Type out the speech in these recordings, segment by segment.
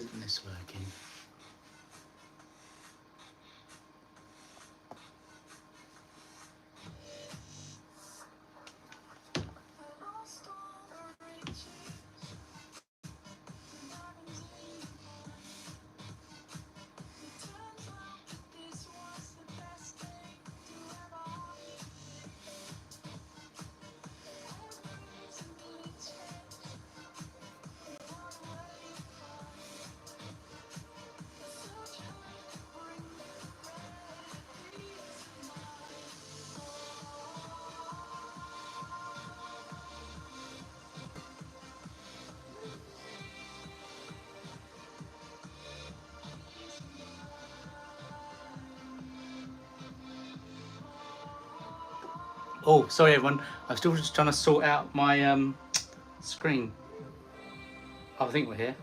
isn't this working? Oh, sorry everyone. I'm still just trying to sort out my screen. Oh, I think we're here.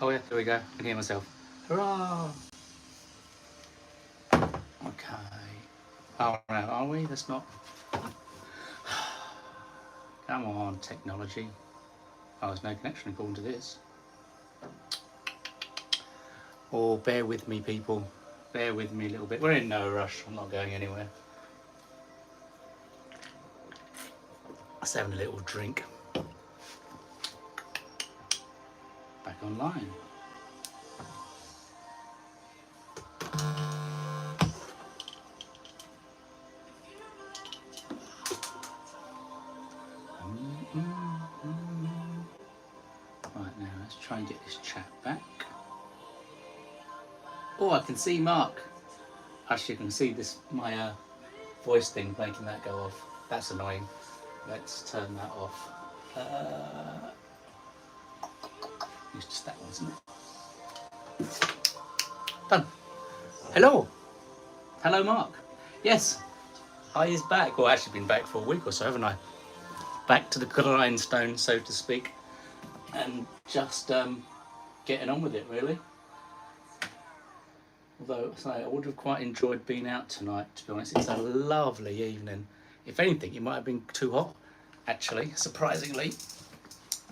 Oh yeah, there we go. I can hear myself. Hurrah! Okay. Oh no, are we? That's not. Come on, technology. Oh, there's no connection according to this. Oh, bear with me, people. Bear with me a little bit. We're in no rush. I'm not going anywhere. Just having a little drink. Back online. Right, now let's try and get this chat back. Oh, I can see Mark. Actually, you can see this my voice thing making that go off. That's annoying. Let's turn that off. It's just that one, isn't it? Done. Hello. Hello, Mark. Yes, I is back. Well, actually been back for a week or so, haven't I? Back to the grindstone, so to speak, and just getting on with it, really. Although I would have quite enjoyed being out tonight, to be honest. It's a lovely evening. If anything, it might have been too hot, actually, surprisingly.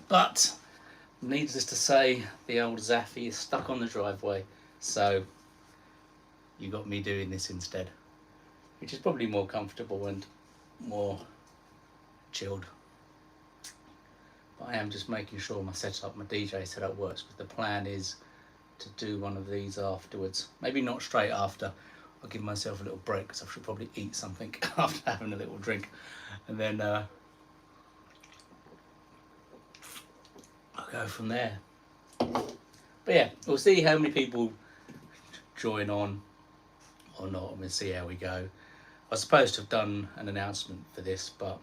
But needless to say, the old Zaffy is stuck on the driveway, so you got me doing this instead, which is probably more comfortable and more chilled. But I am just making sure my setup, my DJ setup works, because the plan is to do one of these afterwards. Maybe not straight after. I'll give myself a little break because I should probably eat something after having a little drink, and then I'll go from there. But yeah, we'll see how many people join on or not, and we'll see how we go. I was supposed to have done an announcement for this, but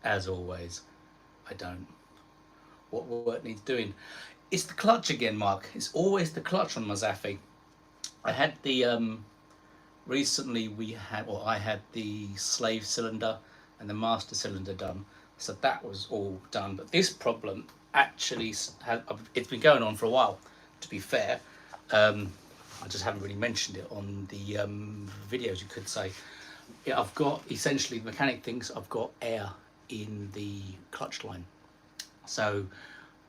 as always, I don't. What work needs doing? It's the clutch again, Mark. It's always the clutch on my Zaffy. I had the recently I had the slave cylinder and the master cylinder done, so that was all done. But this problem actually it's been going on for a while, to be fair. I just haven't really mentioned it on the videos, you could say. Yeah, I've got, essentially, the mechanic thinks I've got air in the clutch line. So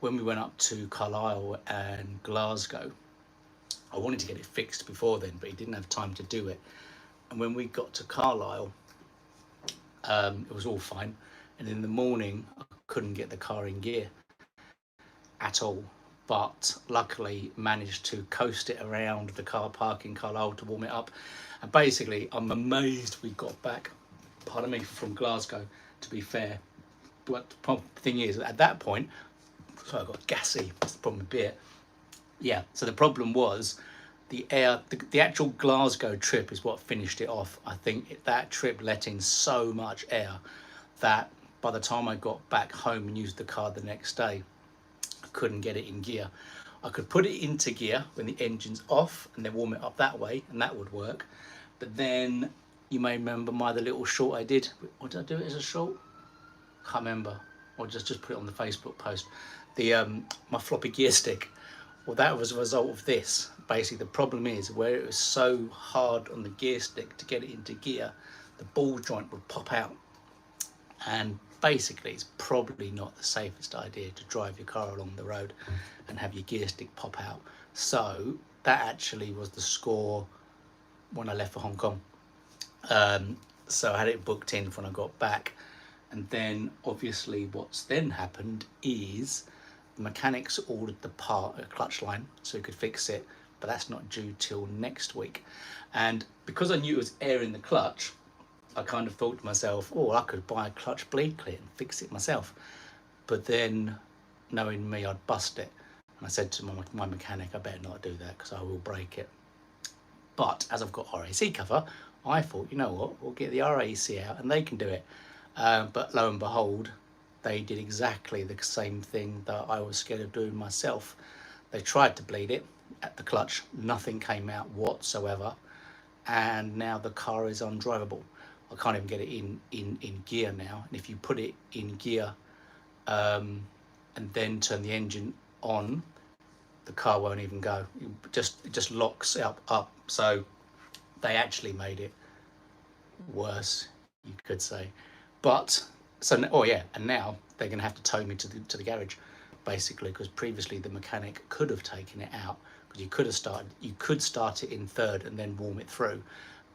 when we went up to Carlisle and Glasgow, I wanted to get it fixed before then, but he didn't have time to do it. And when we got to Carlisle, it was all fine. And in the morning, I couldn't get the car in gear at all. But luckily managed to coast it around the car park in Carlisle to warm it up. And basically, I'm amazed we got back, pardon me, from Glasgow, to be fair. But the thing is, at that point, so I got gassy. That's the problem with beer. Yeah, so the problem was the air, the actual Glasgow trip is what finished it off. I think that trip let in so much air that by the time I got back home and used the car the next day, I couldn't get it in gear. I could put it into gear when the engine's off and then warm it up that way, and that would work. But then you may remember the little short I did. Or did I do it as a short? Can't remember. Or just put it on the Facebook post. The my floppy gear stick. Well, that was a result of this. Basically, the problem is where it was so hard on the gear stick to get it into gear, the ball joint would pop out. And basically it's probably not the safest idea to drive your car along the road and have your gear stick pop out. So that actually was the score when I left for Hong Kong. So I had it booked in for when I got back, and then obviously what's then happened is the mechanics ordered the part, a clutch line, so he could fix it, but that's not due till next week. And because I knew it was air in the clutch, I kind of thought to myself, oh, I could buy a clutch bleed kit and fix it myself. But then, knowing me, I'd bust it. And I said to my mechanic, I better not do that because I will break it. But as I've got RAC cover, I thought, you know what, we'll get the RAC out and they can do it. But lo and behold, they did exactly the same thing that I was scared of doing myself. They tried to bleed it at the clutch, nothing came out whatsoever, and now the car is undrivable. I can't even get it in gear now, and if you put it in gear and then turn the engine on, the car won't even go. It just locks up. So they actually made it worse, you could say. But so, oh yeah, and now they're going to have to tow me to the garage, basically, because previously the mechanic could have taken it out, because you could start it in third and then warm it through.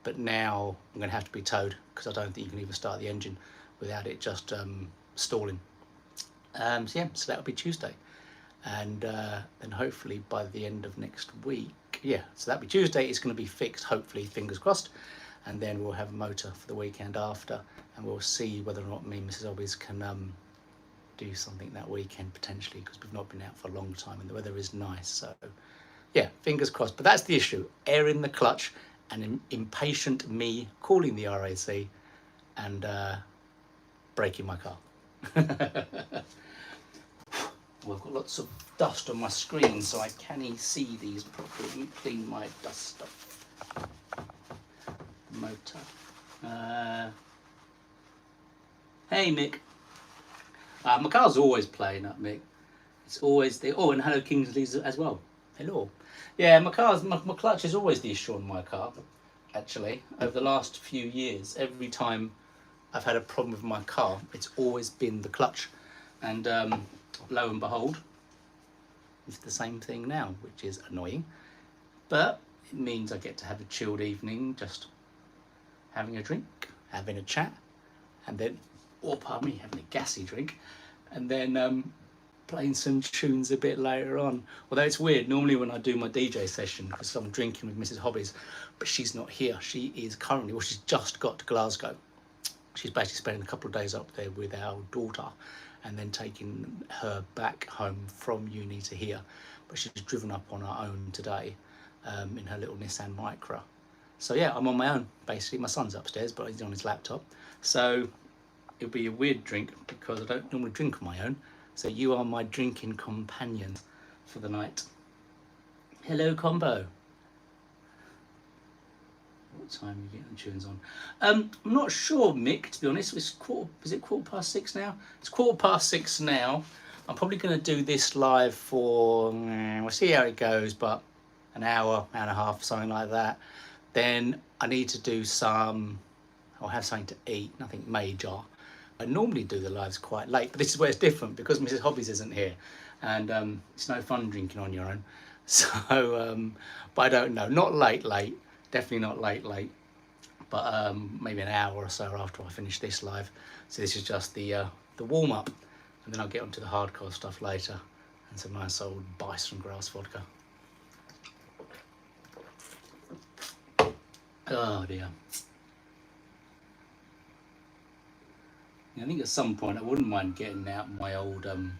But now I'm going to have to be towed because I don't think you can even start the engine without it just stalling. So yeah, so that'll be Tuesday, and then hopefully by the end of next week, yeah, so that'll be Tuesday. It's going to be fixed, hopefully, fingers crossed, and then we'll have a motor for the weekend after, and we'll see whether or not me and Mrs. Hobbies can do something that weekend potentially, because we've not been out for a long time and the weather is nice. So yeah, fingers crossed. But that's the issue: air in the clutch, and impatient me calling the RAC and breaking my car. Well, I've got lots of dust on my screen, so I can't see these properly. Let me clean my dust off. Motor. Hey, Mick. My car's always playing up, Mick. It's always the... Oh, and hello, Kingsley, as well. Hello. Yeah, my clutch is always the issue on my car, actually. Over the last few years, every time I've had a problem with my car, it's always been the clutch. And lo and behold, it's the same thing now, which is annoying. But it means I get to have a chilled evening, just having a drink, having a chat, and then, or pardon me, having a gassy drink, and then playing some tunes a bit later on. Although it's weird, normally when I do my DJ session, because I'm drinking with Mrs. Hobbies, but she's not here. She is currently, well, she's just got to Glasgow. She's basically spending a couple of days up there with our daughter, and then taking her back home from uni to here. But she's driven up on her own today in her little Nissan Micra. So yeah, I'm on my own, basically. My son's upstairs, but he's on his laptop. So it'll be a weird drink because I don't normally drink on my own. So you are my drinking companion for the night. Hello, Combo. What time are you getting the tunes on? I'm not sure, Mick, to be honest. Is it 6:15 now? It's 6:15 now. I'm probably going to do this live for, we'll see how it goes, but an hour and a half, something like that. Then I need to do I'll have something to eat, nothing major. I normally do the lives quite late, but this is where it's different because Mrs. Hobbies isn't here, and it's no fun drinking on your own. So, but I don't know, not late, definitely not late, but maybe an hour or so after I finish this live. So this is just the warm up, and then I'll get onto the hardcore stuff later, and some nice old Bison Grass vodka. Oh dear. I think at some point I wouldn't mind getting out my old, on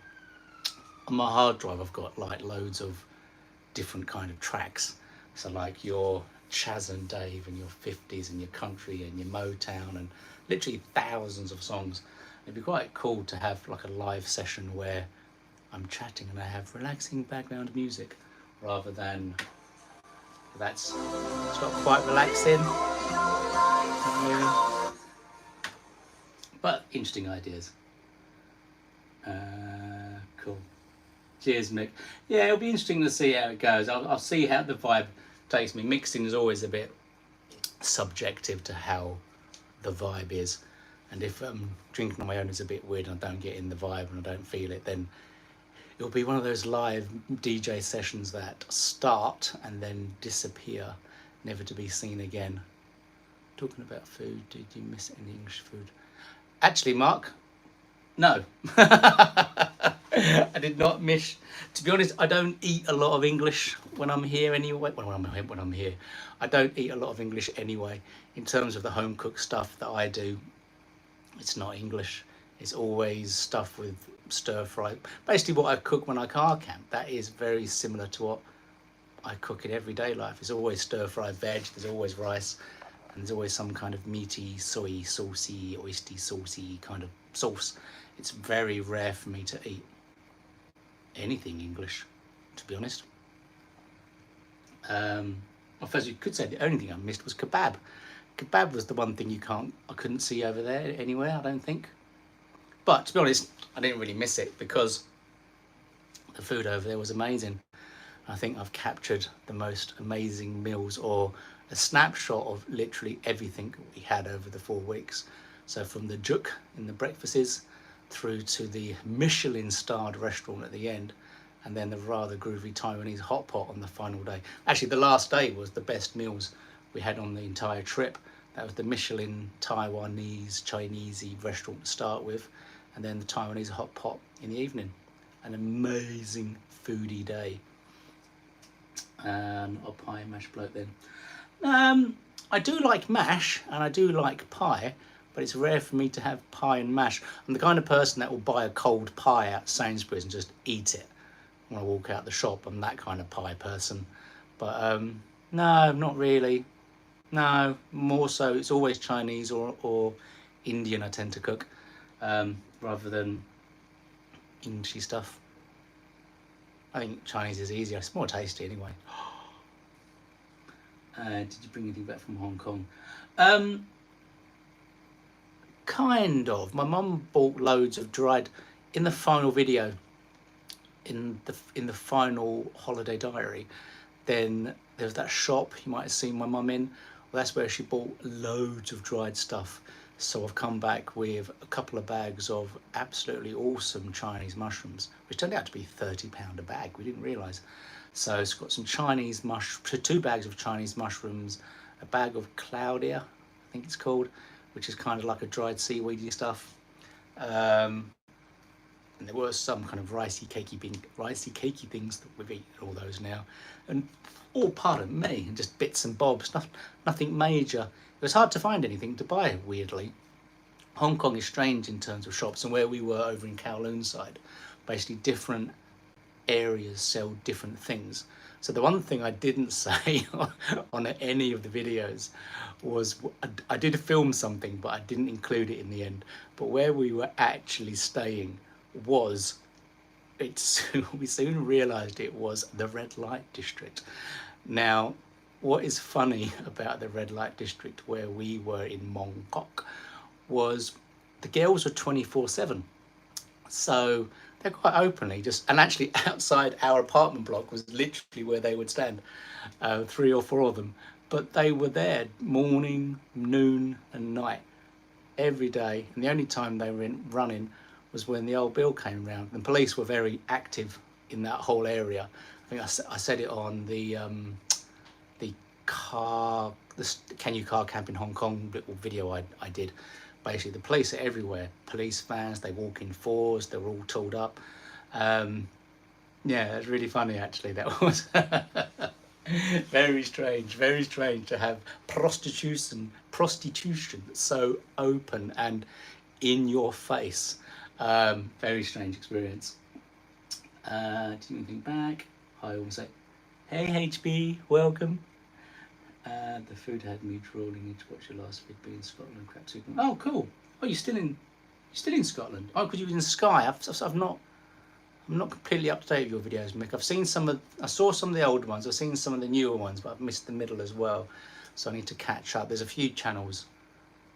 my hard drive I've got like loads of different kind of tracks. So like your Chaz and Dave and your 50s and your country and your Motown and literally thousands of songs. It'd be quite cool to have like a live session where I'm chatting and I have relaxing background music rather than it's not quite relaxing. But interesting ideas. Cool. Cheers, Mick. Yeah, it'll be interesting to see how it goes. I'll see how the vibe takes me. Mixing is always a bit subjective to how the vibe is. And if drinking on my own is a bit weird and I don't get in the vibe and I don't feel it, then it'll be one of those live DJ sessions that start and then disappear, never to be seen again. Talking about food, did you miss any English food? Actually, Mark, no. I did not miss. To be honest, I don't eat a lot of English when I'm here anyway. When I'm here, I don't eat a lot of English anyway. In terms of the home cooked stuff that I do, it's not English. It's always stuff with stir fry. Basically, what I cook when I car camp, that is very similar to what I cook in everyday life. It's always stir fried veg. There's always rice, and there's always some kind of meaty, soy, saucy, oyster saucy kind of sauce. It's very rare for me to eat anything English, to be honest. I suppose you could say the only thing I missed was kebab. Kebab was the one thing I couldn't see over there anywhere, I don't think. But to be honest, I didn't really miss it because the food over there was amazing. I think I've captured the most amazing meals, or a snapshot of literally everything we had over the 4 weeks. So from the juk in the breakfasts through to the Michelin-starred restaurant at the end, and then the rather groovy Taiwanese hot pot on the final day. Actually, the last day was the best meals we had on the entire trip. That was the Michelin Taiwanese Chinesey restaurant to start with, and then the Taiwanese hot pot in the evening. An amazing foodie day. Or pie and mash bloat then. I do like mash and I do like pie, but it's rare for me to have pie and mash. I'm the kind of person that will buy a cold pie at Sainsbury's and just eat it when I walk out the shop. I'm that kind of pie person. But no, not really. No, more so it's always Chinese or Indian I tend to cook, rather than Englishy stuff. I think Chinese is easier. It's more tasty anyway. Did you bring anything back from Hong Kong? Kind of. My mum bought loads of dried. In the final video, in the final holiday diary, then there was that shop you might have seen my mum in. Well, that's where she bought loads of dried stuff. So I've come back with a couple of bags of absolutely awesome Chinese mushrooms, which turned out to be £30 a bag. We didn't realise. So it's got some Chinese 2 bags of Chinese mushrooms, a bag of Claudia, I think it's called, which is kind of like a dried seaweedy stuff. And there were some kind of ricey cakey things that we've eaten all those now, and all part of me, and just bits and bobs, nothing major. It was hard to find anything to buy, weirdly. Hong Kong is strange in terms of shops, and where we were over in Kowloon side, basically different areas sell different things. So the one thing I didn't say on any of the videos was, I did film something, but I didn't include it in the end. But where we were actually staying was, we soon realised it was the red light district. Now, what is funny about the red light district where we were in Mong Kok was the girls were 24/7. So they're quite openly and actually outside our apartment block was literally where they would stand, 3 or 4 of them. But they were there morning, noon and night, every day. And the only time they were running was when the old bill came round. The police were very active in that whole area. I think I said it on the Can You Car Camp in Hong Kong little video I did. Basically, the police are everywhere. Police vans, they walk in 4s, they're all tooled up. Yeah, it's really funny actually. That was very strange to have prostitution so open and in your face. Very strange experience. Do you anything back? I always say, hey HB, welcome. The food had me drooling. Need to watch your last vid, be in Scotland. Crap soup. Oh, cool. Oh, you're still in Scotland. Oh, because you were in Sky. I'm not completely up to date with your videos, Mick. I saw some of the old ones. I've seen some of the newer ones, but I've missed the middle as well. So I need to catch up. There's a few channels.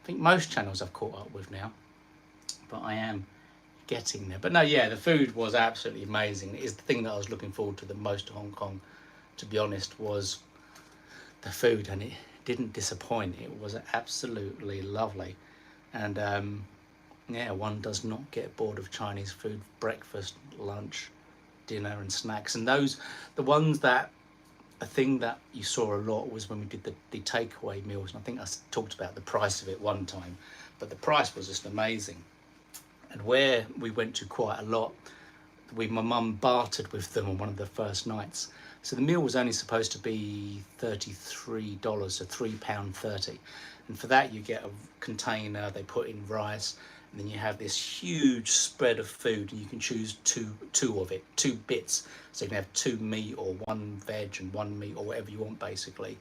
I think most channels I've caught up with now, but I am getting there. But no, yeah, the food was absolutely amazing. It is the thing that I was looking forward to the most to Hong Kong, to be honest, was the food, and it didn't disappoint. It was absolutely lovely. And yeah, one does not get bored of Chinese food, breakfast, lunch, dinner and snacks. And those, the ones that, a thing that you saw a lot was when we did the takeaway meals. And I think I talked about the price of it one time, but the price was just amazing. And where we went to quite a lot, my mum bartered with them on one of the first nights. So the meal was only supposed to be $33, so £3.30. And for that you get a container, they put in rice, and then you have this huge spread of food, and you can choose two of it, two bits. So you can have two meat or one veg and one meat or whatever you want basically.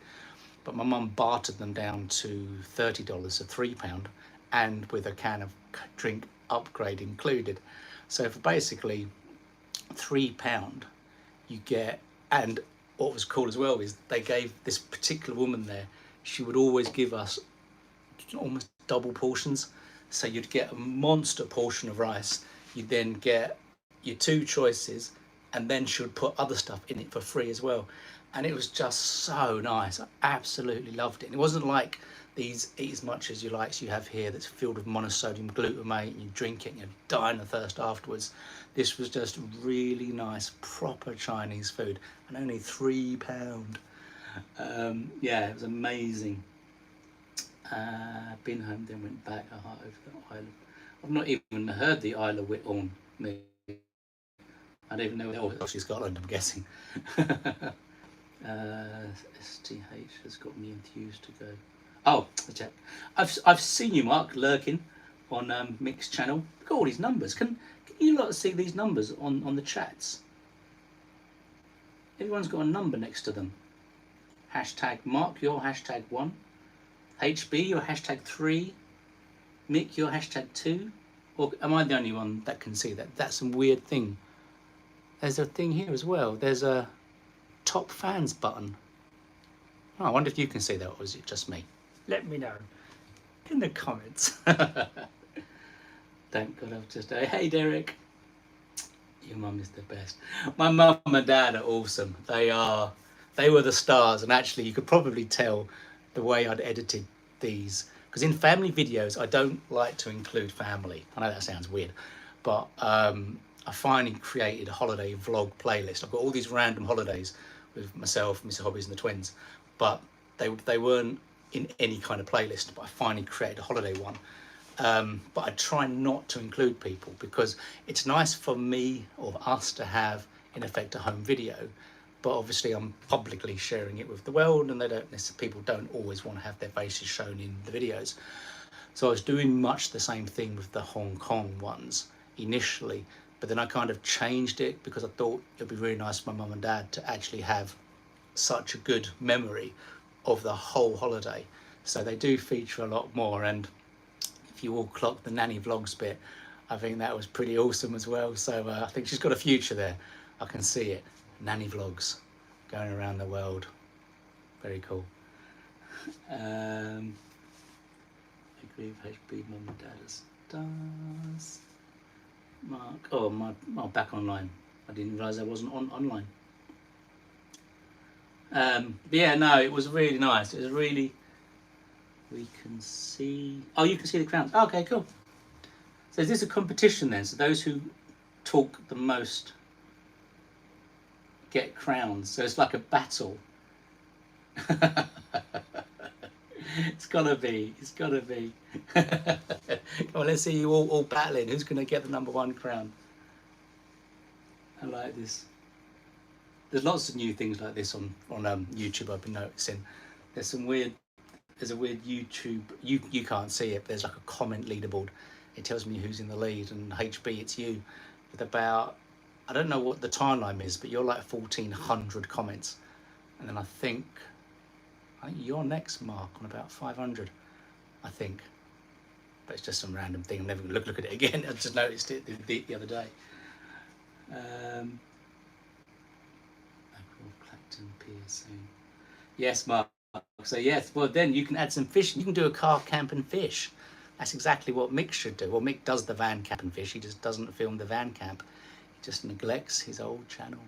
But my mum bartered them down to $30, so £3, and with a can of drink upgrade included. So for basically £3 you get, and what was cool as well is they gave this particular woman there, she would always give us almost double portions. So you'd get a monster portion of rice, you'd then get your two choices, and then she would put other stuff in it for free as well. And it was just so nice. I absolutely loved it. And it wasn't like these eat as much as you like you have here that's filled with monosodium glutamate, and you drink it and you're dying of thirst afterwards. This was just really nice, proper Chinese food, and only £3. Yeah, it was amazing. Been home, then went back over the island. I've not even heard the Isle of Wight on me. I don't even know where that was. Scotland, I'm guessing. STH has got me enthused to go. Oh, check. I've seen you, Mark, lurking on Mick's channel. Look at all these numbers. Can you lot see these numbers on the chats? Everyone's got a number next to them. Hashtag Mark, your hashtag 1. HB, your hashtag 3. Mick, your hashtag 2. Or am I the only one that can see that? That's some weird thing. There's a thing here as well. There's a top fans button. Oh, I wonder if you can see that, or is it just me? Let me know in the comments. Thank God I've just... Hey, Derek. Your mum is the best. My mum and dad are awesome. They were the stars, and actually you could probably tell the way I'd edited these, because in family videos I don't like to include family. I know that sounds weird, but I finally created a holiday vlog playlist. I've got all these random holidays with myself, Mr. Hobbies and the twins, but they weren't in any kind of playlist, but I finally created a holiday one. But I try not to include people, because it's nice for me or us to have, in effect, a home video, but obviously I'm publicly sharing it with the world, and people don't always want to have their faces shown in the videos. So I was doing much the same thing with the Hong Kong ones initially, but then I kind of changed it because I thought it'd be really nice for my mum and dad to actually have such a good memory of the whole holiday. So they do feature a lot more, and if you all clock the nanny vlogs bit, I think that was pretty awesome as well. So I think she's got a future there. I can see it. Nanny vlogs going around the world. Very cool. I agree with HB, mum and dad as stars. Mark, oh, back online. I didn't realise I wasn't online. But yeah, no, it was really nice. It was really, we can see, oh, you can see the crowns. Oh, okay, cool. So is this a competition then? So those who talk the most get crowns. So it's like a battle. It's gotta be. Come on, let's see you all battling. Who's gonna get the #1 crown? I like this. There's lots of new things like this on YouTube. I've been noticing. There's a weird YouTube. You can't see it. But there's like a comment leaderboard. It tells me who's in the lead, and HB, it's you, with about, I don't know what the timeline is, but you're like 1,400 comments, and then I think you're next, Mark, on about 500, I think. But it's just some random thing. I'm never going to look at it again. I just noticed it the other day. Yes, Mark. So yes, well then you can add some fish. You can do a car camp and fish. That's exactly what Mick should do. Well, Mick does the van camp and fish. He just doesn't film the van camp. He just neglects his old channel.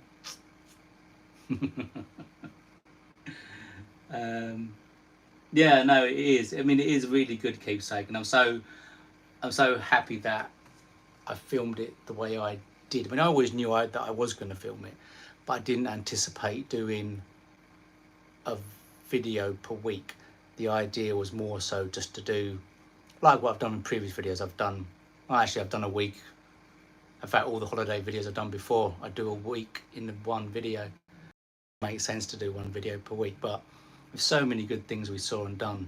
Yeah, no, it is. I mean, it is a really good keepsake, and I'm so I'm so happy that I filmed it the way I did. I mean, I always knew that I was going to film it, but I didn't anticipate doing a video per week. The idea was more so just to do like what I've done in previous videos. I've done a week. In fact, all the holiday videos I've done before, I do a week in one video. It makes sense to do one video per week, but with so many good things we saw and done.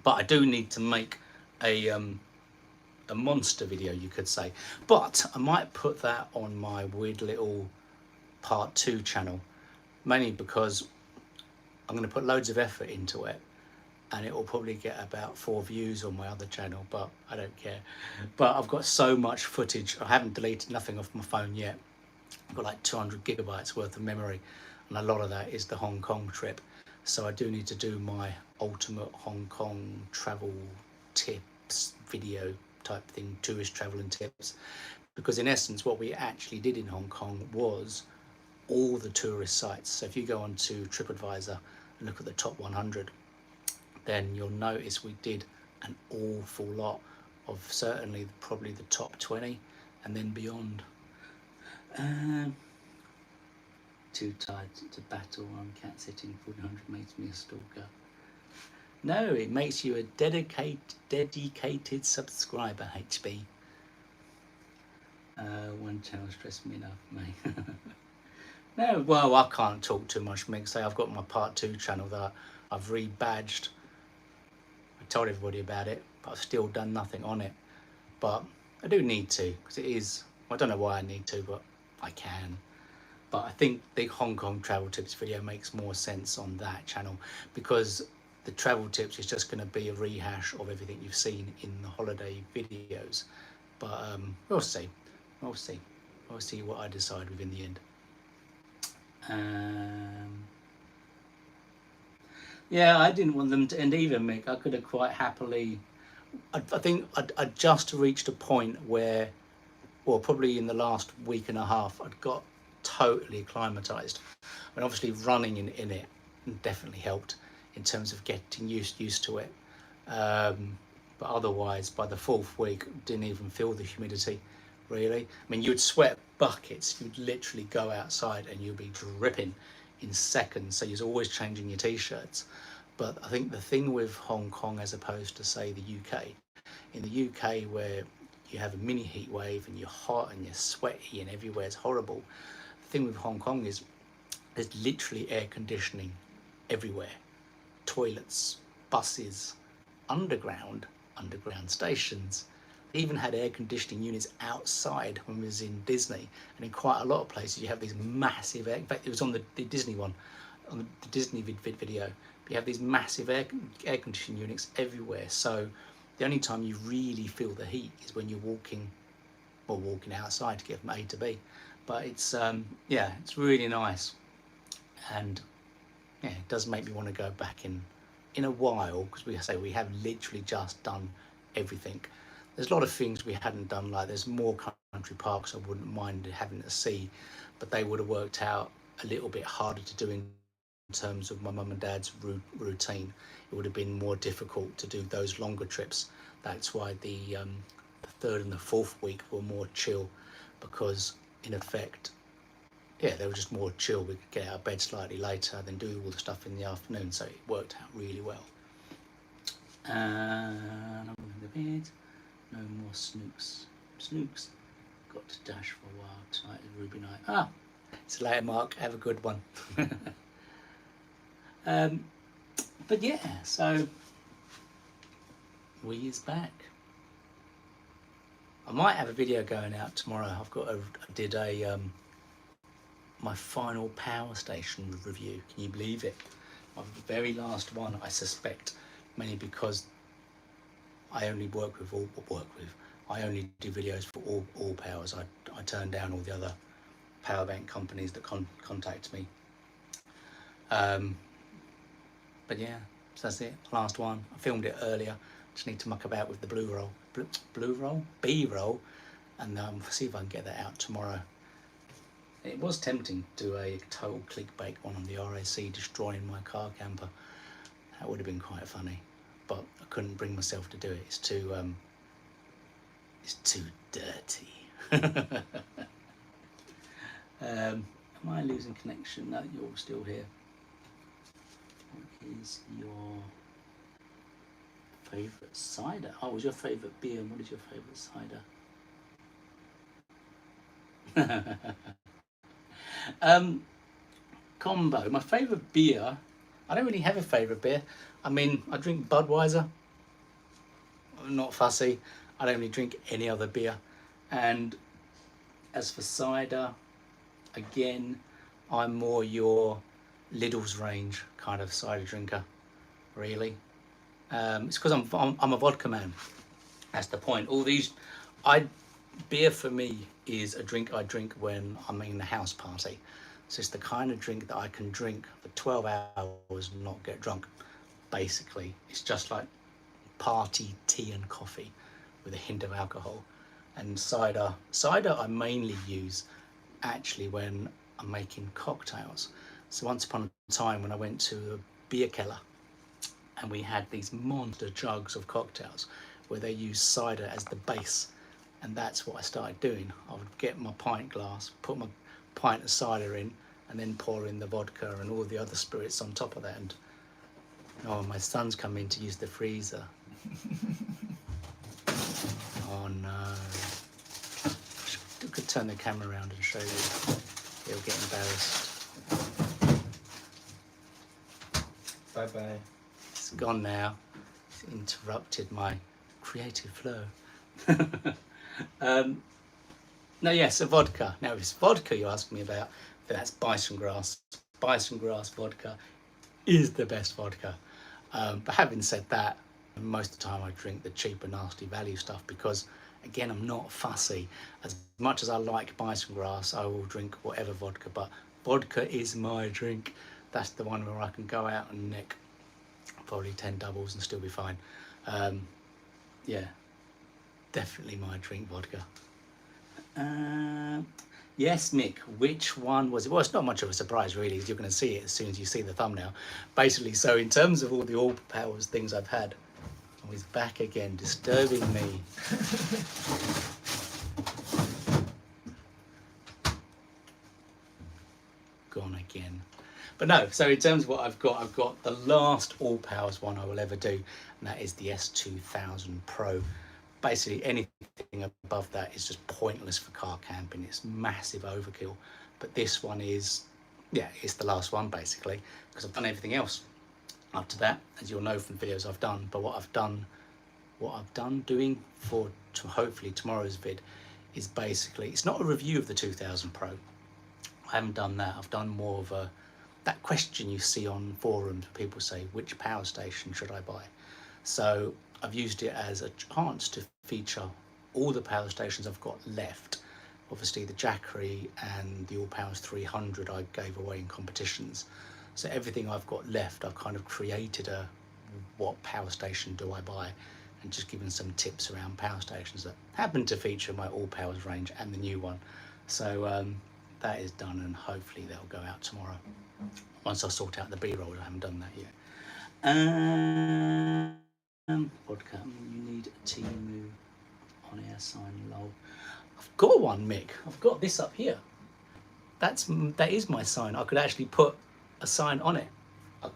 But I do need to make a monster video, you could say. But I might put that on my weird little part 2 channel, mainly because I'm going to put loads of effort into it, and it will probably get about 4 views on my other channel, but I don't care. But I've got so much footage. I haven't deleted nothing off my phone yet. I've got like 200 gigabytes worth of memory, and a lot of that is the Hong Kong trip. So I do need to do my ultimate Hong Kong travel tips video type thing, tourist travel and tips. Because in essence, what we actually did in Hong Kong was all the tourist sites. So if you go onto TripAdvisor and look at the top 100, then you'll notice we did an awful lot of certainly probably the top 20 and then beyond. Too tired to battle on cat sitting. 400 makes me a stalker. No, it makes you a dedicated subscriber, HB. One channel stressed me enough, mate. No, well, I can't talk too much, Mick. Say I've got my part 2 channel that I've rebadged. I told everybody about it, but I've still done nothing on it. But I do need to, because it is, I don't know why I need to, but I can. But I think the Hong Kong travel tips video makes more sense on that channel, because the travel tips is just going to be a rehash of everything you've seen in the holiday videos. But we'll see. We'll see. We'll see what I decide with in the end. Yeah, I didn't want them to end either, Mick. I could have quite happily... I think I'd just reached a point where, well, probably in the last week and a half, I'd got totally acclimatized. I mean, obviously running in it definitely helped in terms of getting used to it. But otherwise, by the 4th week, didn't even feel the humidity, really. I mean, you'd sweat buckets. You'd literally go outside and you'd be dripping in seconds. So you're always changing your t-shirts. But I think the thing with Hong Kong, as opposed to, say, the UK, in the UK where you have a mini heat wave and you're hot and you're sweaty and everywhere's horrible, the thing with Hong Kong is there's literally air conditioning everywhere. Toilets, buses, underground stations. They even had air conditioning units outside when we was in Disney, and in quite a lot of places you have these massive in fact it was on the Disney one, on the Disney video, you have these massive air conditioning units everywhere. So the only time you really feel the heat is when you're walking outside to get from A to B. But it's yeah, it's really nice, and yeah, it does make me want to go back in a while, because we have literally just done everything. There's a lot of things we hadn't done, like there's more country parks I wouldn't mind having to see, but they would have worked out a little bit harder to do in terms of my mum and dad's routine. It would have been more difficult to do those longer trips. That's why the 3rd and the 4th week were more chill, because in effect, yeah, they were just more chill. We could get out of bed slightly later, then do all the stuff in the afternoon, so it worked out really well. I'm in the bed. No more snooks. Got to dash for a while. Tonight is Ruby night. Ah, see you later, Mark. Have a good one. But yeah, so we is back. I might have a video going out tomorrow. I did my final power station review. Can you believe it? My very last one, I suspect, mainly because I only I only do videos for all powers. I turn down all the other power bank companies that contact me. But yeah, so that's it. Last one. I filmed it earlier. Just need to muck about with the B-roll, and see if I can get that out tomorrow. It was tempting to do a total clickbait one on the RAC destroying my car camper. That would have been quite funny, but I couldn't bring myself to do it. It's too It's too dirty. Am I losing connection? No, you're still here. What is your favourite cider? Oh, what's your favourite beer and what is your favourite cider? Combo. My favourite beer, I don't really have a favourite beer. I mean, I drink Budweiser. I'm not fussy. I don't really drink any other beer. And as for cider, again, I'm more your Lidl's range kind of cider drinker, really. It's because I'm a vodka man. That's the point. All these, beer for me is a drink I drink when I'm in a house party. So it's the kind of drink that I can drink for 12 hours and not get drunk. Basically, it's just like party tea and coffee with a hint of alcohol. And cider I mainly use actually when I'm making cocktails. So once upon a time when I went to a beer keller and we had these monster jugs of cocktails where they use cider as the base, and that's what I started doing. I would get my pint glass, put my pint of cider in, and then pour in the vodka and all the other spirits on top of that. And oh, my son's come in to use the freezer. Oh no. I could turn the camera around and show you. He'll get embarrassed. Bye bye. It's gone now. It's interrupted my creative flow. No, yes, a vodka. Now, if it's vodka you ask me about, then that's bison grass. Bison grass vodka is the best vodka. But having said that, most of the time I drink the cheaper, nasty value stuff because, again, I'm not fussy. As much as I like bison grass, I will drink whatever vodka, but vodka is my drink. That's the one where I can go out and nick probably 10 doubles and still be fine. Yeah, definitely my drink, vodka. Yes, Nick, which one was it? Well, it's not much of a surprise, really, as you're going to see it as soon as you see the thumbnail. Basically, so in terms of all the All Powers things I've had, oh, he's back again, disturbing me. Gone again. But no, so in terms of what I've got the last All Powers one I will ever do, and that is the S2000 Pro. Basically anything above that is just pointless for car camping. It's massive overkill. But this one is, yeah, it's the last one basically, because I've done everything else up to that, as you'll know from videos I've done. But what I've done doing for hopefully tomorrow's vid is basically, it's not a review of the 2000 Pro. I haven't done that. I've done more of that question you see on forums where people say, which power station should I buy? So I've used it as a chance to feature all the power stations I've got left. Obviously the Jackery and the All Powers 300 I gave away in competitions. So everything I've got left, I've kind of created a what power station do I buy, and just given some tips around power stations that happen to feature my All Powers range and the new one. So that is done, and hopefully they'll go out tomorrow. Once I sort out the B-roll, I haven't done that yet. Vodka, you need a Timu on air sign, lol. I've got one, Mick. I've got this up here. That is my sign. I could actually put a sign on it.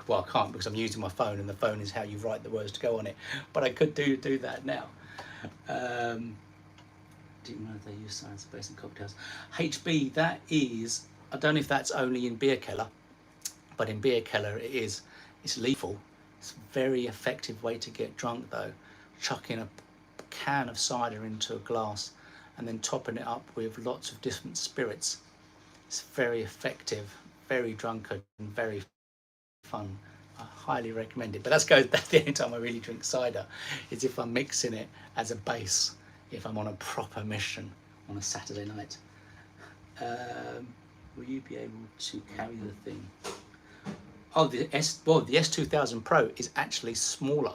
Well, I can't because I'm using my phone, and the phone is how you write the words to go on it. But I could do that now. Didn't know they use signs based in cocktails. HB, that is, I don't know if that's only in beer keller, but in beer keller it is. It's lethal. It's a very effective way to get drunk though. Chucking a can of cider into a glass and then topping it up with lots of different spirits. It's very effective, very drunken, and very fun. I highly recommend it. But that's the only time I really drink cider is if I'm mixing it as a base, if I'm on a proper mission on a Saturday night. Will you be able to carry the thing? Oh, the S2000 Pro is actually smaller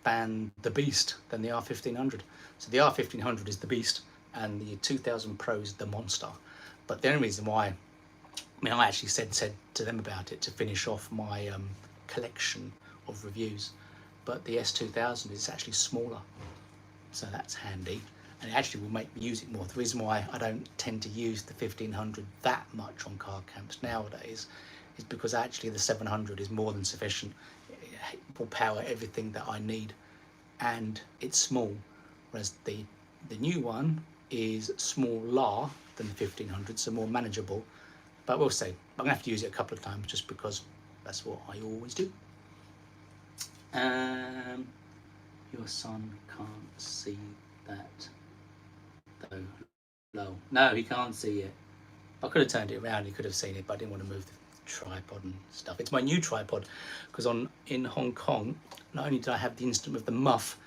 than the Beast, than the R1500. So the R1500 is the Beast and the 2000 Pro is the monster. But the only reason why, I actually said to them about it to finish off my collection of reviews. But the S2000 is actually smaller, so that's handy. and it actually will make me use it more. The reason why I don't tend to use the 1500 that much on car camps nowadays is because actually the 700 is more than sufficient. It will power everything that I need, and it's small, whereas the new one is smaller than the 1500, so more manageable. But we'll see. I'm gonna have to use it a couple of times just because that's what I always do. Your son can't see that though. No, he can't see it. I could have turned it around, he could have seen it, but I didn't want to move the tripod and stuff. It's my new tripod, because in Hong Kong, not only did I have the incident with the muff,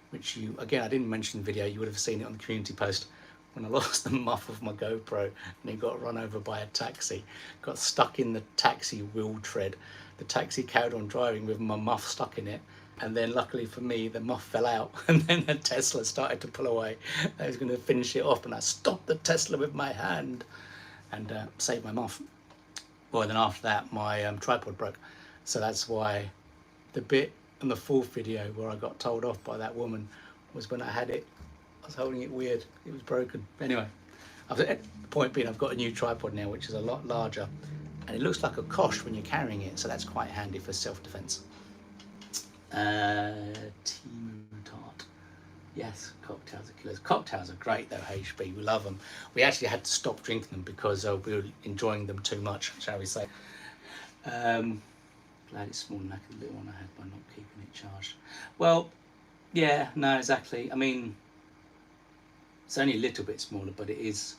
which again, I didn't mention in the video, you would have seen it on the community post, when I lost the muff of my GoPro and it got run over by a taxi, got stuck in the taxi wheel tread. The taxi carried on driving with my muff stuck in it, and then luckily for me the muff fell out, and then the Tesla started to pull away. I was going to finish it off and I stopped the Tesla with my hand and saved my muff. Well, then after that my tripod broke, so that's why the bit in the fourth video where I got told off by that woman was when I had it. I was holding it weird, it was broken. Anyway, the point being, I've got a new tripod now which is a lot larger, and it looks like a kosh when you're carrying it, so that's quite handy for self-defense. Timu tart. Yes, cocktails are killers. Cocktails are great though, HB, we love them. We actually had to stop drinking them because we were enjoying them too much, shall we say. Glad it's smaller than the little one I had by not keeping it charged. Well, yeah, no, exactly. I mean, it's only a little bit smaller, but it's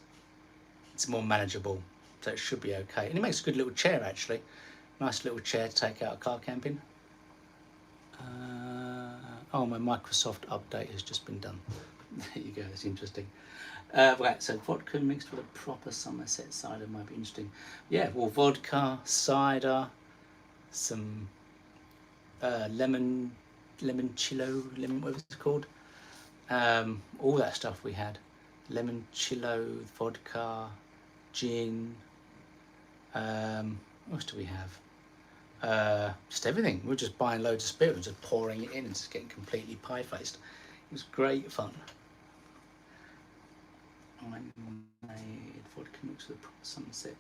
more manageable, so it should be okay. And it makes a good little chair, actually. Nice little chair to take out car camping. Oh, my Microsoft update has just been done. There you go, that's interesting. Right, so vodka mixed with a proper Somerset cider might be interesting. Yeah, well, vodka, cider, some lemon whatever it's called. All that stuff we had. Limoncello, vodka, gin. What else do we have? Just everything. We were just buying loads of spirit and just pouring it in and just getting completely pie-faced. It was great fun. I made vodka mixed with a proper Somerset.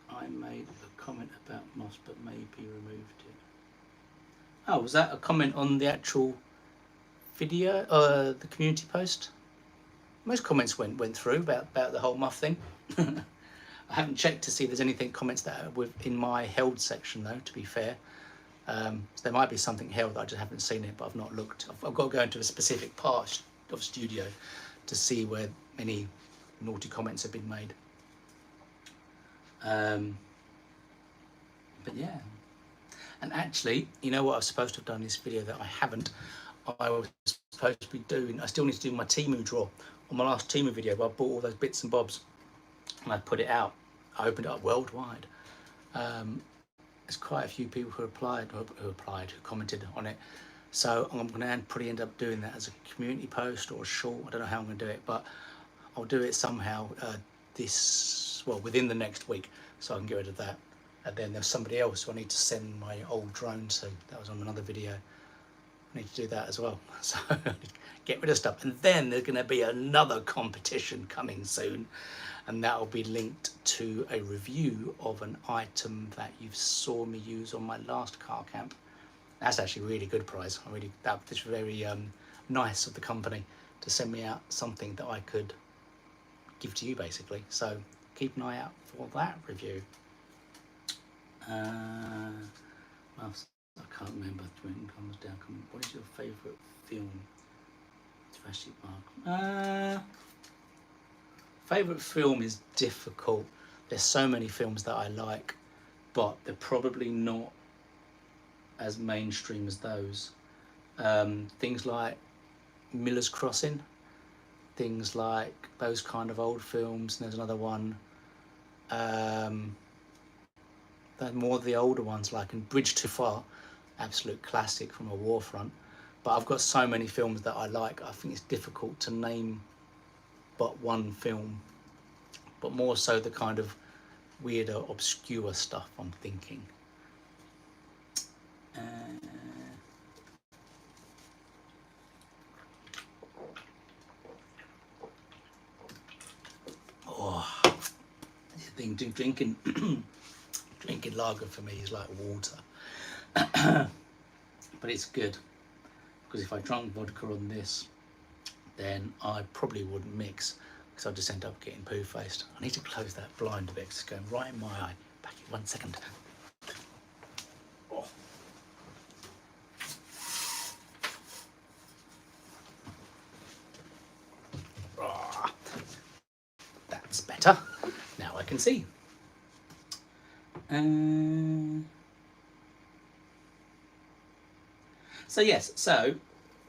I made a comment about moss, but maybe removed it. Oh, was that a comment on the actual video, the community post? Most comments went through about the whole muff thing. I haven't checked to see if there's anything comments that are in my held section though, to be fair. So there might be something held, I just haven't seen it, but I've not looked. I've got to go into a specific part of studio to see where any naughty comments have been made. But yeah. And actually, you know what I was supposed to have done in this video that I haven't? I was supposed to be doing, I still need to do my Temu draw. On my last Temu video, where I bought all those bits and bobs and I put it out. I opened it up worldwide. There's quite a few people who commented on it. So I'm going to probably end up doing that as a community post or a short. I don't know how I'm going to do it, but I'll do it somehow within the next week, so I can get rid of that. And then there's somebody else who I need to send my old drone to. That was on another video. I need to do that as well. So get rid of stuff. And then there's going to be another competition coming soon, and that will be linked to a review of an item that you saw me use on my last car camp. That's actually a really good prize. That's very nice of the company to send me out something that I could give to you, basically. So keep an eye out for that review. Well, I can't remember. What is your favourite film? Jurassic Park. Favourite film is difficult. There's so many films that I like, but they're probably not as mainstream as those. Things like Miller's Crossing, things like those kind of old films. And there's another one. They're more of the older ones, like in Bridge Too Far, absolute classic from a war front. But I've got so many films that I like, I think it's difficult to name but one film. But more so the kind of weirder, obscure stuff I'm thinking. thing. Drinking drinking lager for me is like water. But it's good, because if I drank vodka on this, then I probably wouldn't mix, because I'd just end up getting poo-faced. I need to close that blind a bit, 'cause it's going right in my eye. Back in 1 second. Oh. Ah, that's better. Now I can see. So yes, so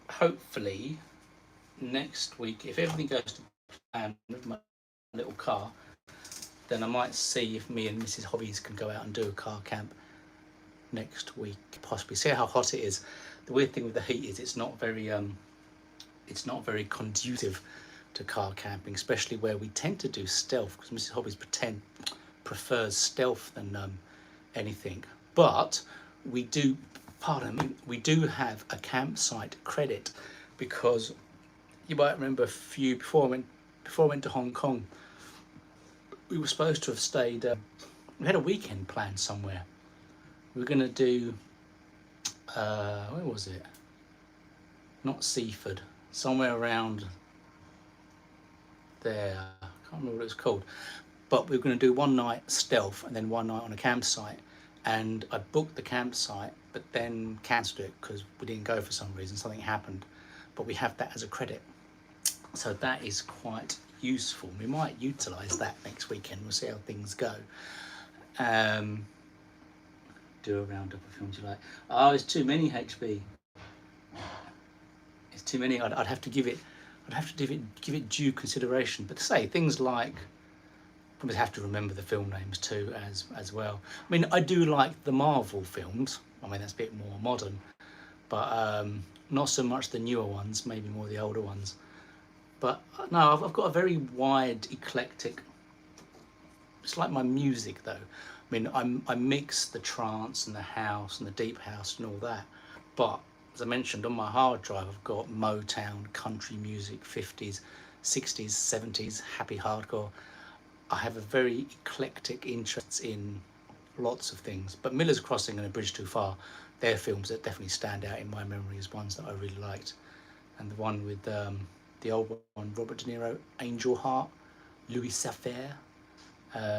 hopefully next week, if everything goes to plan with my little car, then I might see if me and Mrs. Hobbies can go out and do a car camp next week, possibly. See how hot it is. The weird thing with the heat is it's not very conducive to car camping, especially where we tend to do stealth, because Mrs. Hobbies prefers stealth than anything. But we do, we do have a campsite credit, because you might remember before I went to Hong Kong, we were supposed to have stayed. We had a weekend planned somewhere. We were going to do. Where was it? Not Seaford. Somewhere around there. I can't remember what it was called. But we were going to do one night stealth and then one night on a campsite. And I booked the campsite, but then cancelled it because we didn't go for some reason. Something happened. But we have that as a credit. So that is quite useful. We might utilise that next weekend. We'll see how things go. Do a roundup of films you like. Oh, it's too many, HB. It's too many. I'd have to give it. I'd have to give it due consideration. But to say things like, probably have to remember the film names too as well. I mean, I do like the Marvel films. I mean, that's a bit more modern, but not so much the newer ones. Maybe more the older ones. But no, I've got a very wide, eclectic. It's like my music, though. I mean, I mix the trance and the house and the deep house and all that. But as I mentioned, on my hard drive, I've got Motown, country music, 50s, 60s, 70s, happy hardcore. I have a very eclectic interest in lots of things. But Miller's Crossing and A Bridge Too Far, they're films that definitely stand out in my memory as ones that I really liked. And the one with the old one, Robert De Niro, Angel Heart, Louis Sapphire,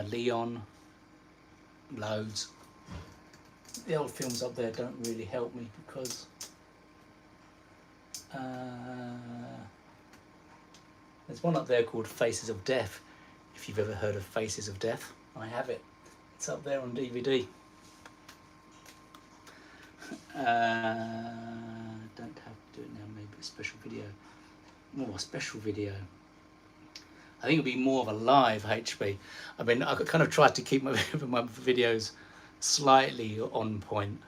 Leon, loads. The old films up there don't really help me, because there's one up there called Faces of Death. If you've ever heard of Faces of Death, I have it. It's up there on DVD. Don't have to do it now, maybe a special video. More special video. I think it'll be more of a live HB. I mean, I kind of tried to keep my videos slightly on point,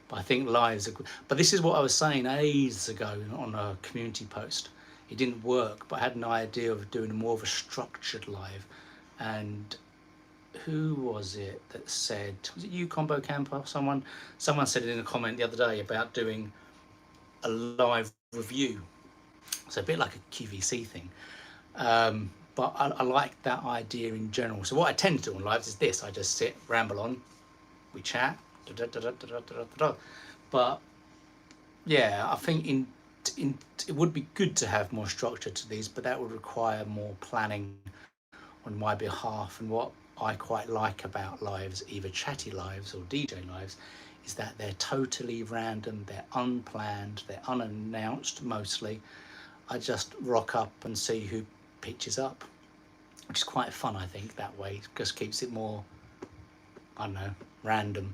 but I think lives are good. But this is what I was saying ages ago on a community post. It didn't work, but I had an idea of doing more of a structured live. And who was it that said, was it you, Combo Camper? Someone said it in a comment the other day about doing a live review. So a bit like a QVC thing. But I like that idea in general. So what I tend to do on lives is this: I just sit, ramble on, we chat, but yeah, I think it would be good to have more structure to these, but that would require more planning on my behalf. And what I quite like about lives, either chatty lives or DJ lives, is that they're totally random, they're unplanned, they're unannounced mostly. I just rock up and see who pitches up, which is quite fun, I think, that way. It just keeps it more, I don't know, random.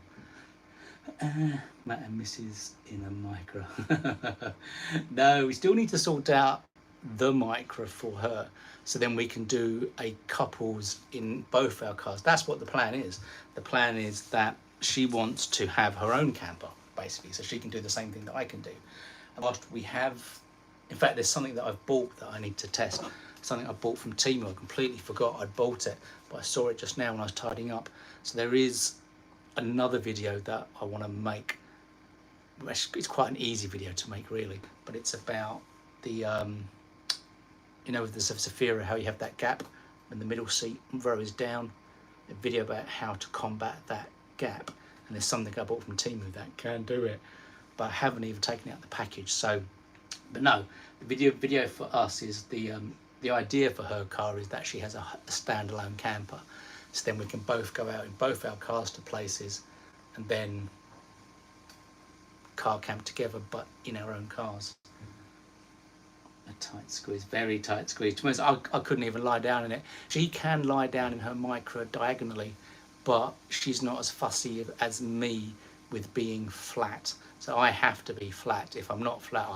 Matt and Mrs. in a micro. No, we still need to sort out the micro for her, so then we can do a couples in both our cars. That's what the plan is. The plan is that she wants to have her own camper, basically, so she can do the same thing that I can do. And whilst we have, in fact, there's something that I've bought that I need to test. Something I bought from Temu. I completely forgot I'd bought it, but I saw it just now when I was tidying up. So there is another video that I want to make. It's quite an easy video to make, really, but it's about the, you know, with the Zafira, how you have that gap when the middle seat row is down. a video about how to combat that gap, and there's something I bought from Temu that can do it, but I haven't even taken it out of the package. So, but no, the video for us is the idea for her car is that she has a standalone camper, so then we can both go out in both our cars to places, and then car camp together, but in our own cars. A tight squeeze, very tight squeeze. To be honest, I couldn't even lie down in it. She can lie down in her Micra diagonally, but she's not as fussy as me with being flat. So I have to be flat. If I'm not flat,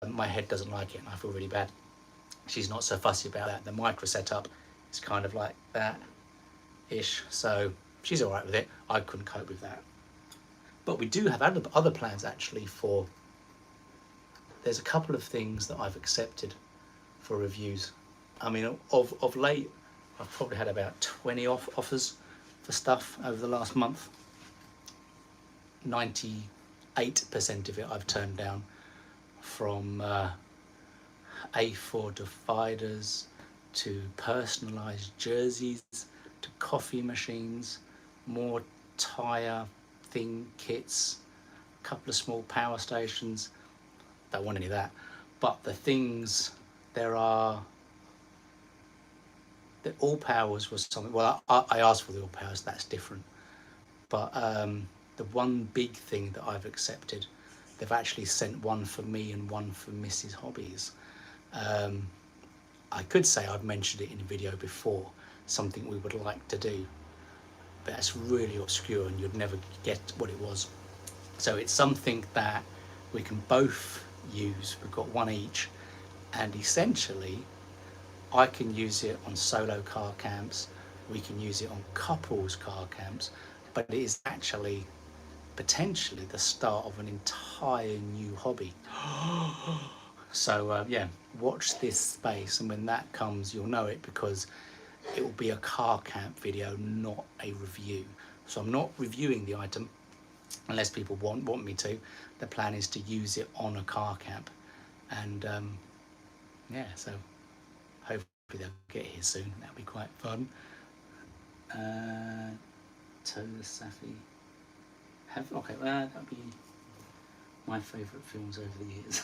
my head doesn't like it and I feel really bad. She's not so fussy about that. The Micra setup is kind of like that-ish, so she's all right with it. I couldn't cope with that. But we do have other plans actually for... There's a couple of things that I've accepted for reviews. I mean, of late, I've probably had about 20 offers for stuff over the last month. 98% of it I've turned down, from A4 dividers to personalised jerseys to coffee machines, more tyre thing kits, a couple of small power stations. Don't want any of that. But the things, the all powers was something, well, I asked for the all powers, that's different. But the one big thing that I've accepted, they've actually sent one for me and one for Mrs. Hobbies. I could say I've mentioned it in a video before, something we would like to do, but that's really obscure and you'd never get what it was. So it's something that we can both use. We've got one each, and essentially I can use it on solo car camps, we can use it on couples car camps, but it is actually potentially the start of an entire new hobby. So yeah, watch this space, and when that comes you'll know it, because it will be a car camp video, not a review. So I'm not reviewing the item unless people want me to. The plan is to use it on a car camp, and yeah, so hopefully they'll get here soon. That'll be quite fun. Tola Safi. Okay, well, that'll be my favourite films over the years.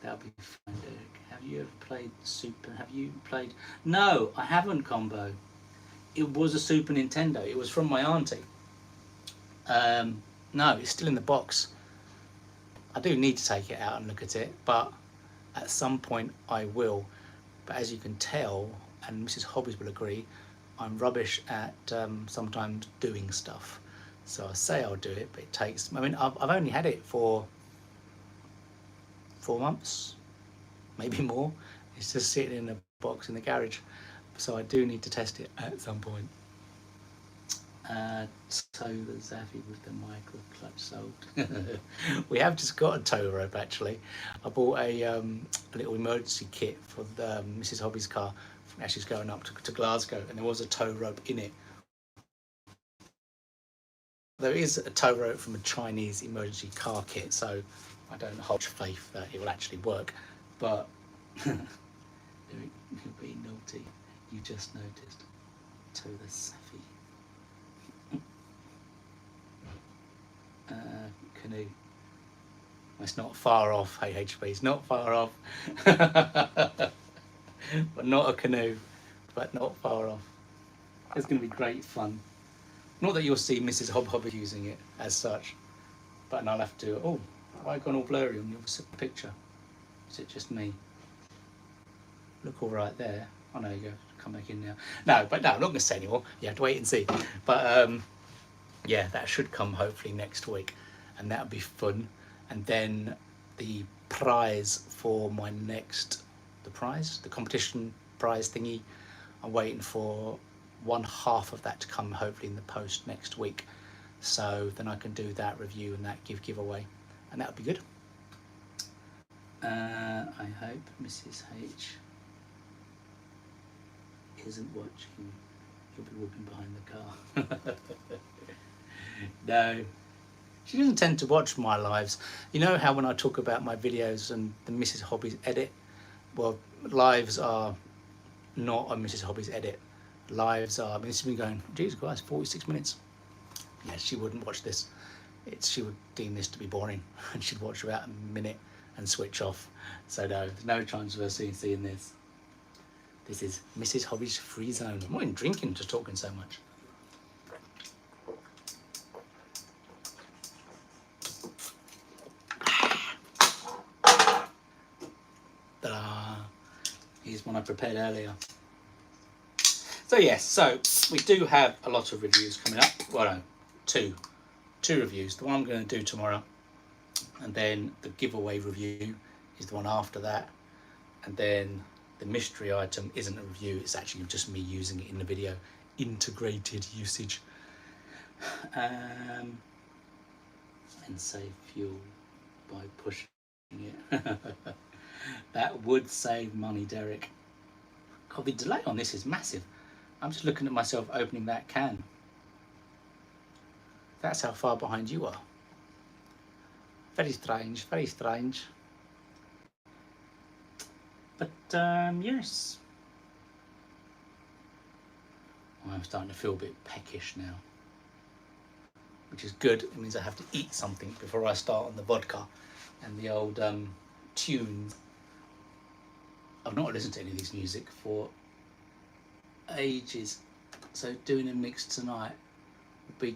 That'll be fun, Derek. Have you ever played Have you played? No, I haven't, Combo. It was a Super Nintendo. It was from my auntie. No, it's still in the box. I do need to take it out and look at it, but at some point I will. But as you can tell, and Mrs. Hobbies will agree, I'm rubbish at sometimes doing stuff. So I say I'll do it, but it takes... I mean, I've only had it for 4 months, maybe more. It's just sitting in a box in the garage. So I do need to test it at some point. Tow the Zaffy with the micro clutch sold. We have just got a tow rope actually. I bought a little emergency kit for the Mrs. Hobbies car as she's going up to Glasgow, and there was a tow rope in it. There is a tow rope from a Chinese emergency car kit, so I don't hold faith that it will actually work, but you're being naughty. You just noticed. Tow the Zaffy. Canoe. Well, it's not far off, hey HB, it's not far off. But not a canoe, but not far off. It's going to be great fun. Not that you'll see Mrs. Hobby using it as such, but I'll have to... Oh, why gone all blurry on your picture? Is it just me? Look all right there. Oh, no, you go. Come back in now. No, but no, I'm not going to say anymore. You have to wait and see. But yeah, that should come hopefully next week, and that'll be fun. And then the prize for my next... the competition prize thingy, I'm waiting for 1/2 of that to come hopefully in the post next week, so then I can do that review and that giveaway, and that would be good. I hope Mrs. H isn't watching. You'll be walking behind the car. No, she doesn't tend to watch my lives. You know how when I talk about my videos and the Mrs. Hobbies edit, well, lives are not on Mrs. Hobby's edit. Lives are, I mean, this has been going, Jesus Christ, 46 minutes. Yeah, she wouldn't watch this. She would deem this to be boring, and she'd watch about a minute and switch off. So no, there's no chance of her seeing this. This is Mrs. Hobby's free zone. I'm not even drinking, just talking so much. Ta-da! Here's one I prepared earlier. So yes, so we do have a lot of reviews coming up. Well, no, two reviews. The one I'm going to do tomorrow, and then the giveaway review is the one after that, and then the mystery item isn't a review, it's actually just me using it in the video. Integrated usage. And save fuel by pushing it. That would save money, Derek. God, the delay on this is massive. I'm just looking at myself opening that can. That's how far behind you are. Very strange, very strange. But yes. I'm starting to feel a bit peckish now, which is good. It means I have to eat something before I start on the vodka and the old tunes. I've not listened to any of this music for ages, so doing a mix tonight would be